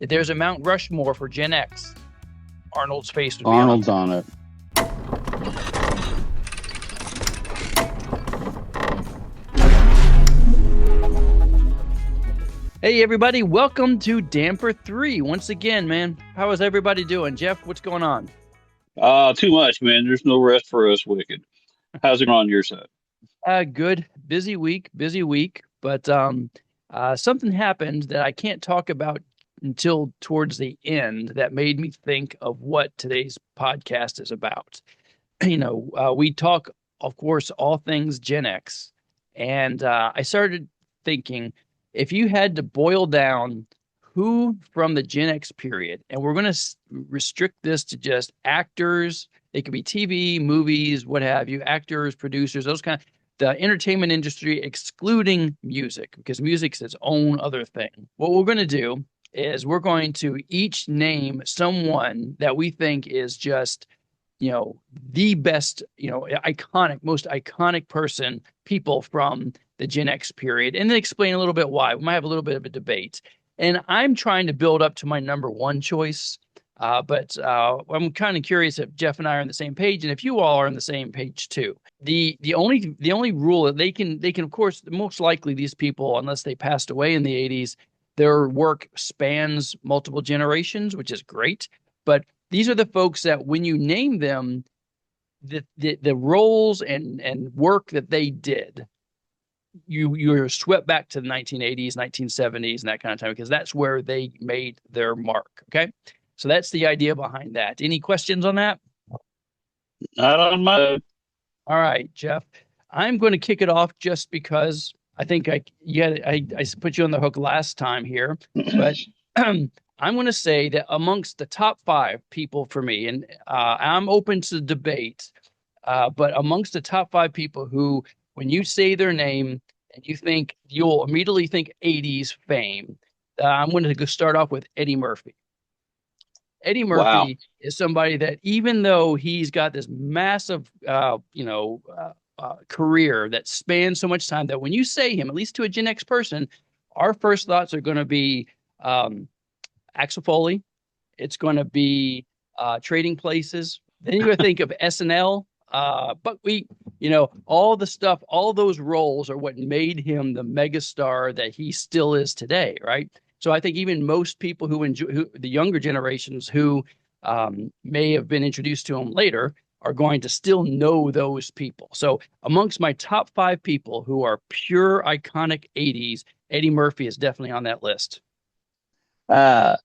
If there's a Mount Rushmore for Gen X, Arnold's face would be on Arnold's there. on it. Hey, everybody. Welcome to Damper 3. Once again, man, how is everybody doing? Jeff, what's going on? Too much, man. There's no rest for us wicked. How's it on your side? Good. Busy week. But something happened that I can't talk about until towards the end that made me think of what today's podcast is about. We talk, of course, all things Gen X. And I started thinking if you had to boil down who from the Gen X period, and we're going to restrict this to just actors, it could be TV, movies, what have you, actors, producers, those kind of the entertainment industry, excluding music, because music's its own other thing. What we're going to do is we're going to each name someone that we think is just the best, most iconic people from the Gen X period, and then explain a little bit why. We might have a little bit of a debate. And I'm trying to build up to my number one choice. But I'm kind of curious if Jeff and I are on the same page, and if you all are on the same page too. The only rule that they can of course, most likely these people, unless they passed away in the 80s, their work spans multiple generations, which is great. But these are the folks that when you name them, the roles and work that they did, you're swept back to the 1980s, 1970s, and that kind of time, because that's where they made their mark. Okay. So that's the idea behind that. Any questions on that? Not on my. All right, Jeff. I'm going to kick it off just because I think I put you on the hook last time here, but I'm going to say that amongst the top 5 people for me, and I'm open to debate, but amongst the top 5 people who, when you say their name and you'll immediately think 80s fame, I'm going to go start off with Eddie Murphy. Eddie Murphy Wow. is somebody that, even though he's got this massive, career that spans so much time, that when you say him, at least to a Gen X person, our first thoughts are going to be Axel Foley. It's going to be Trading Places. Then you're going to think of SNL. But all the stuff, all those roles are what made him the megastar that he still is today, right? So I think even most people the younger generations who may have been introduced to him later are going to still know those people. So amongst my top 5 people who are pure iconic 80s, Eddie Murphy is definitely on that list. Yeah.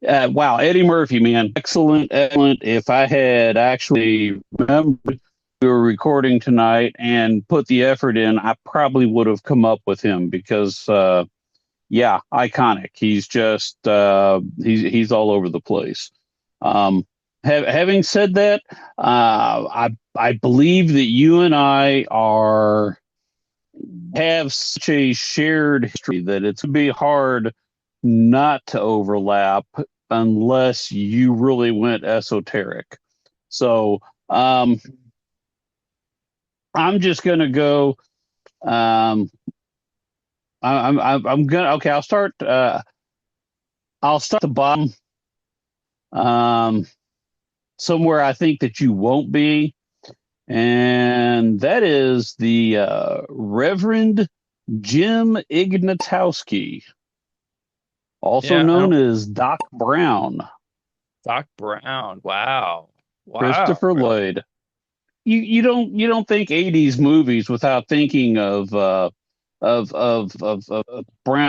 Wow. Eddie Murphy, man. Excellent. Excellent. If I had actually remembered we were recording tonight and put the effort in, I probably would have come up with him because, yeah, iconic. He's just, he's all over the place. Having said that, I believe that you and I have such a shared history that it's going to be hard not to overlap unless you really went esoteric. So I'm just going to go. I'm gonna. Okay, I'll start at the bottom. Somewhere I think that you won't be, and that is the Reverend Jim Ignatowski, also known as Doc Brown. Doc Brown. Wow. Christopher Really? Lloyd. You don't think 80s movies without thinking of Brown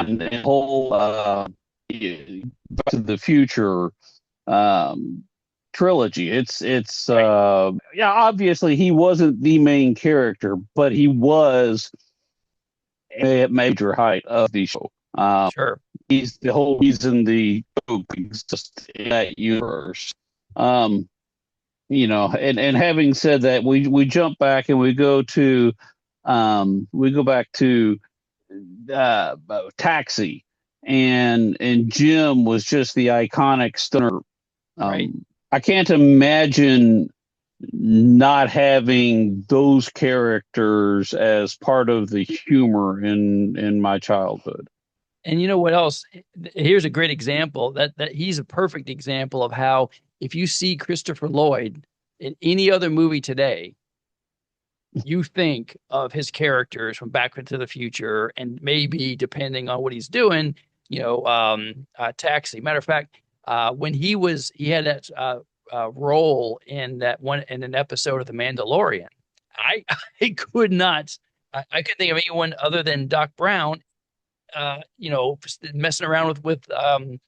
and the whole Back to the Future trilogy. It's yeah, obviously he wasn't the main character, but he was a major height of the show. Sure. He's the whole reason the show exists in that universe. And having said that, we jump back and we go back to Taxi, and Jim was just the iconic stunner. Right. I can't imagine not having those characters as part of the humor in my childhood. And you know what else? Here's a great example that he's a perfect example of how if you see Christopher Lloyd in any other movie today, you think of his characters from Back into the Future, and maybe depending on what he's doing, Taxi. Matter of fact, when he had that role in that one in an episode of The Mandalorian, I I could not, I couldn't think of anyone other than Doc Brown, messing around with the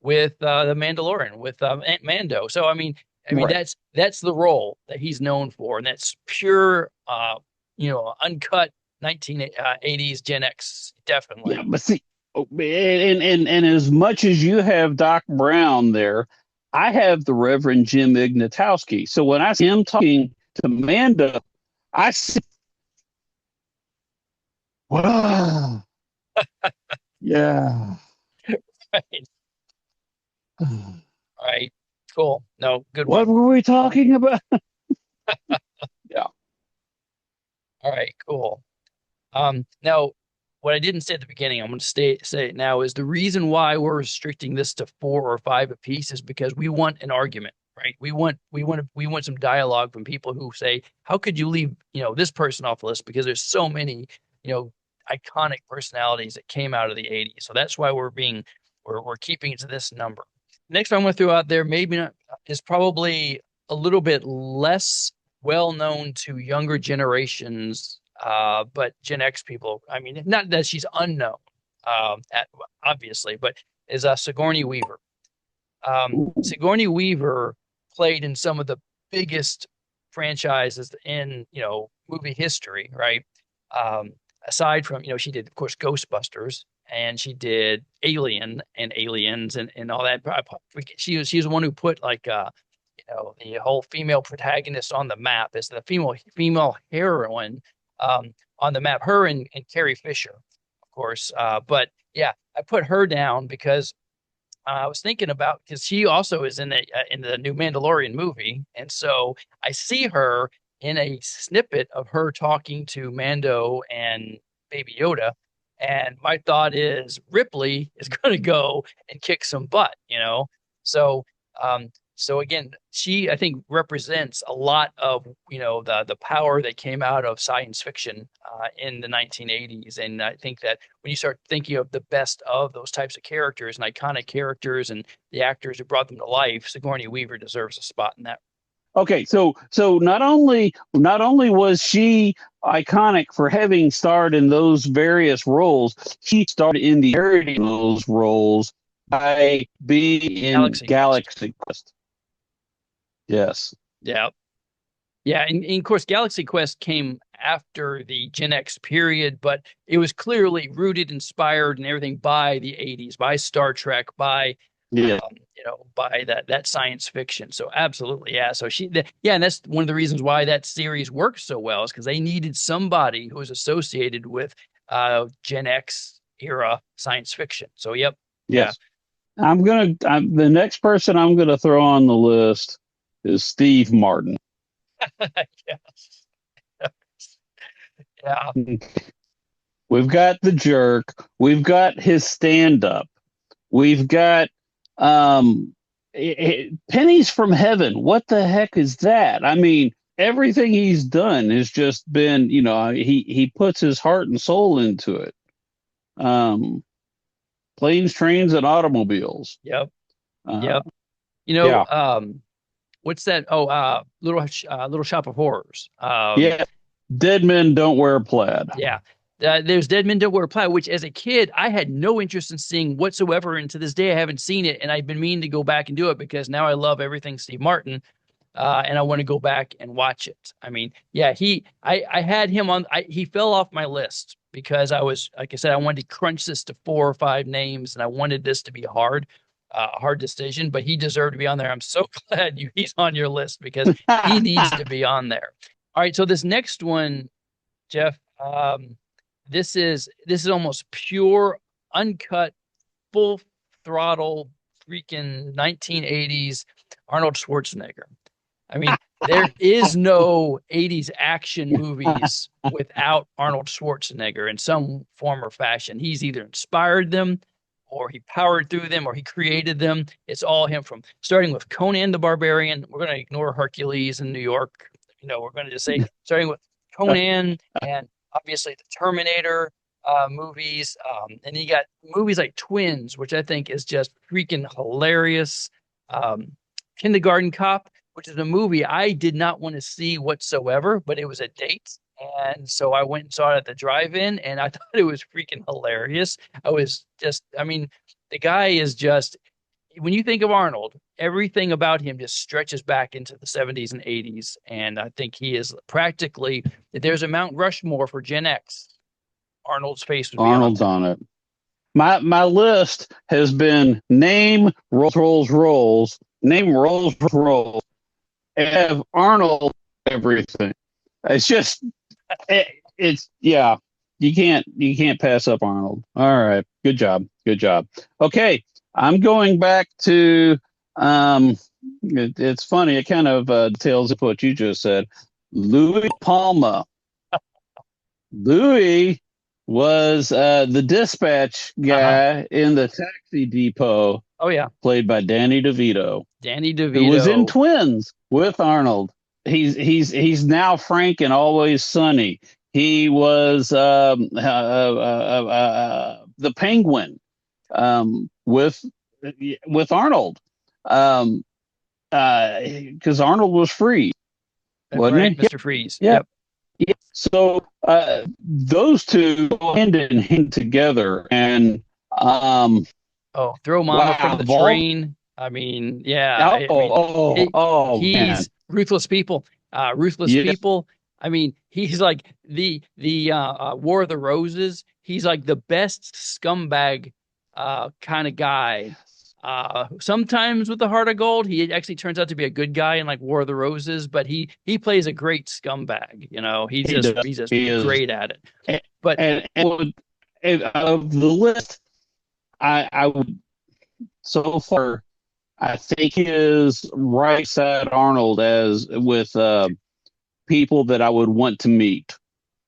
Mandalorian with Aunt Mando. So I mean Right. that's the role that he's known for, and that's pure, uncut 1980s Gen X, Yeah, definitely. but see, and as much as you have Doc Brown there, I have the Reverend Jim Ignatowski. So when I see him talking to Manda, I see, wow, yeah. Right. All right. Cool. No, good What one. were we talking about? Yeah. All right. Cool. Now, what I didn't say at the beginning, I'm going to say it now, is the reason why we're restricting this to 4 or 5 apiece is because we want an argument, right? We want some dialogue from people who say, how could you leave, this person off the list? Because there's so many, you know, iconic personalities that came out of the 80s. So that's why we're keeping it to this number. Next one I'm going to throw out there, maybe not, is probably a little bit less well known to younger generations, but Gen X people. I mean, not that she's unknown, obviously, but is Sigourney Weaver. Ooh. Sigourney Weaver played in some of the biggest franchises in movie history, right? Um, Aside from, she did, of course, Ghostbusters, and she did Alien and Aliens and all that. She was the one who put, like, the whole female protagonist on the map, as the female heroine, on the map. Her and Carrie Fisher, of course. But yeah, I put her down because I was thinking about, because she also is in the new Mandalorian movie, and so I see her in a snippet of her talking to Mando and Baby Yoda, and my thought is Ripley is going to go and kick some butt. So, so again, she, I think, represents a lot of the power that came out of science fiction in the 1980s, and I think that when you start thinking of the best of those types of characters and iconic characters and the actors who brought them to life, Sigourney Weaver deserves a spot in that. Okay, so not only was she iconic for having starred in those various roles, she starred in the parody of those roles by being in Galaxy Quest. Galaxy Quest. Yes. Yeah. Yeah, and of course, Galaxy Quest came after the Gen X period, but it was clearly rooted, inspired, and everything by the 80s, by Star Trek, Yeah. by that science fiction. So absolutely, yeah. So yeah, and that's one of the reasons why that series works so well, is because they needed somebody who was associated with Gen X era science fiction. So yep, yeah. Yes. The next person I'm gonna throw on the list is Steve Martin. Yeah. Yeah. We've got the jerk. We've got his stand up. We've got um, pennies from heaven. What the heck is that? I mean, everything he's done has just been, he puts his heart and soul into it. Um, Planes, trains, and automobiles. Yep. Uh, Yep. yeah, What's that? Oh, Little Shop of Horrors. yeah. Dead men don't wear plaid. Yeah. There's Dead Men Don't Wear Plaid, which as a kid I had no interest in seeing whatsoever, and to this day I haven't seen it, and I've been meaning to go back and do it because now I love everything Steve Martin, and I want to go back and watch it. I mean, yeah, I had him on. He fell off my list because I was, like I said, I wanted to crunch this to 4 or 5 names, and I wanted this to be a hard decision. But he deserved to be on there. I'm so glad he's on your list because he needs to be on there. All right, so this next one, Jeff, this is almost pure, uncut, full throttle, freaking 1980s Arnold Schwarzenegger. I mean, There is no 80s action movies without Arnold Schwarzenegger in some form or fashion. He's either inspired them or he powered through them or he created them. It's all him, from starting with Conan the Barbarian. We're going to ignore Hercules in New York. We're going to just say starting with Conan and obviously the Terminator movies. And you got movies like Twins, which I think is just freaking hilarious. Kindergarten Cop, which is a movie I did not want to see whatsoever, but it was a date. And so I went and saw it at the drive-in, and I thought it was freaking hilarious. I mean, the guy is just, when you think of Arnold, everything about him just stretches back into the 70s and 80s. And I think he is practically, if there's a Mount Rushmore for Gen X, Arnold's face would be on Arnold's there. on it. My list has been name Rolls, name Rolls, and have Arnold everything. It's just it's yeah. You can't pass up Arnold. All right, good job, good job. Okay, I'm going back to it's funny. It kind of details of what you just said. Louis Palma. Louis was the dispatch Uh-huh. guy in the taxi depot, Oh yeah, played by Danny DeVito, Danny who was in DeVito. Twins with Arnold. He's now Frank and Always Sunny. He was the Penguin with Arnold, because Arnold was free, That's wasn't right, he? Mr. Freeze. Yeah. Yep. Yeah. So those two go hand in hand together, and Oh, throw mama from wow, the Vol. train. I mean, yeah. Oh, I mean, oh, man. he's ruthless people. Ruthless Yes, people. I mean, he's like the War of the Roses. He's like the best scumbag kind of guy. Sometimes with the heart of gold, he actually turns out to be a good guy in like War of the Roses, but he plays a great scumbag. He's he just does. he's just He is, great at it. and, But and of the list, I would so far, I think he is right side Arnold as with people that I would want to meet.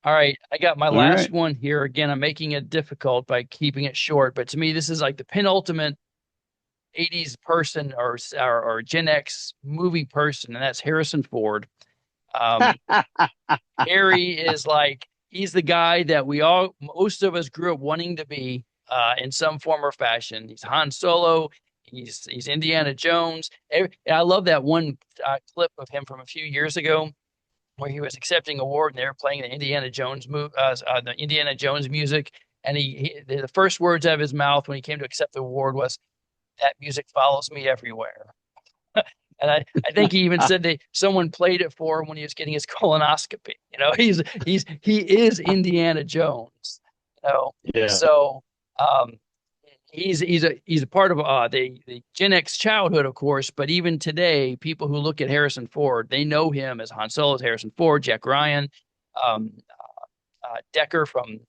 all right, I got my All last right. one here. Again, I'm making it difficult by keeping it short, but to me, this is like the penultimate 80s person or Gen X movie person, and that's Harrison Ford. Um, Harry is like, he's the guy that most of us grew up wanting to be in some form or fashion. He's Han Solo. He's Indiana Jones. I love that one clip of him from a few years ago where he was accepting award and they were playing the the Indiana Jones music. And the first words out of his mouth when he came to accept the award was, "That music follows me everywhere." And I think he even said that someone played it for him when he was getting his colonoscopy. He is Indiana Jones. Yeah. So um, he's a part of the Gen X childhood, of course. But even today, people who look at Harrison Ford, they know him as Han Solo, as Harrison Ford, Jack Ryan, um, Decker from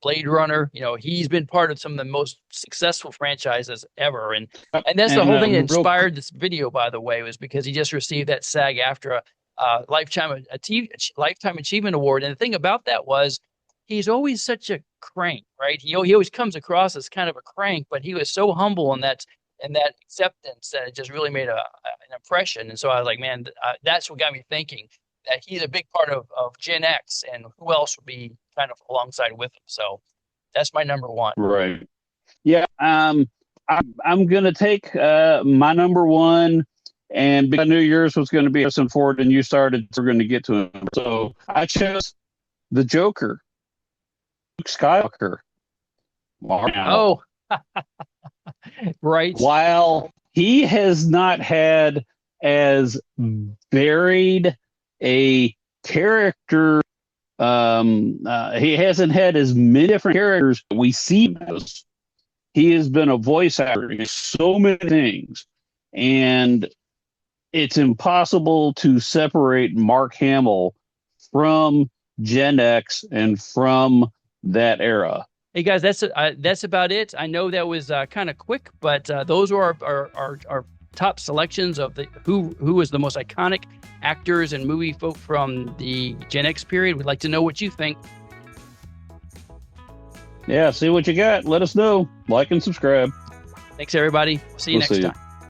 Blade Runner. He's been part of some of the most successful franchises ever, and that's the And whole thing that real inspired this video, by the way, was because he just received that SAG-AFTRA lifetime achievement award. And the thing about that was he's always such a crank, right? He always comes across as kind of a crank, but he was so humble in that acceptance that it just really made an impression. And so I was like, man, that's what got me thinking that he's a big part of Gen X, and who else would be kind of alongside with him. So that's my number one. right. Yeah. I'm gonna take my number one, and because I knew yours was going to be Harrison Ford, and you started, we're going to get to him. So I chose the Joker, Luke Skywalker. Wow. Oh, right. While he has not had as varied a character, he hasn't had as many different characters we see as. He has been a voice actor in so many things, and it's impossible to separate Mark Hamill from Gen X and from that era. Hey guys, that's about it. I know that was kind of quick, but those are our top selections of who was the most iconic actors and movie folk from the Gen X period. We'd like to know what you think. Yeah, see what you got. Let us know. Like and subscribe. Thanks, everybody. See you next time.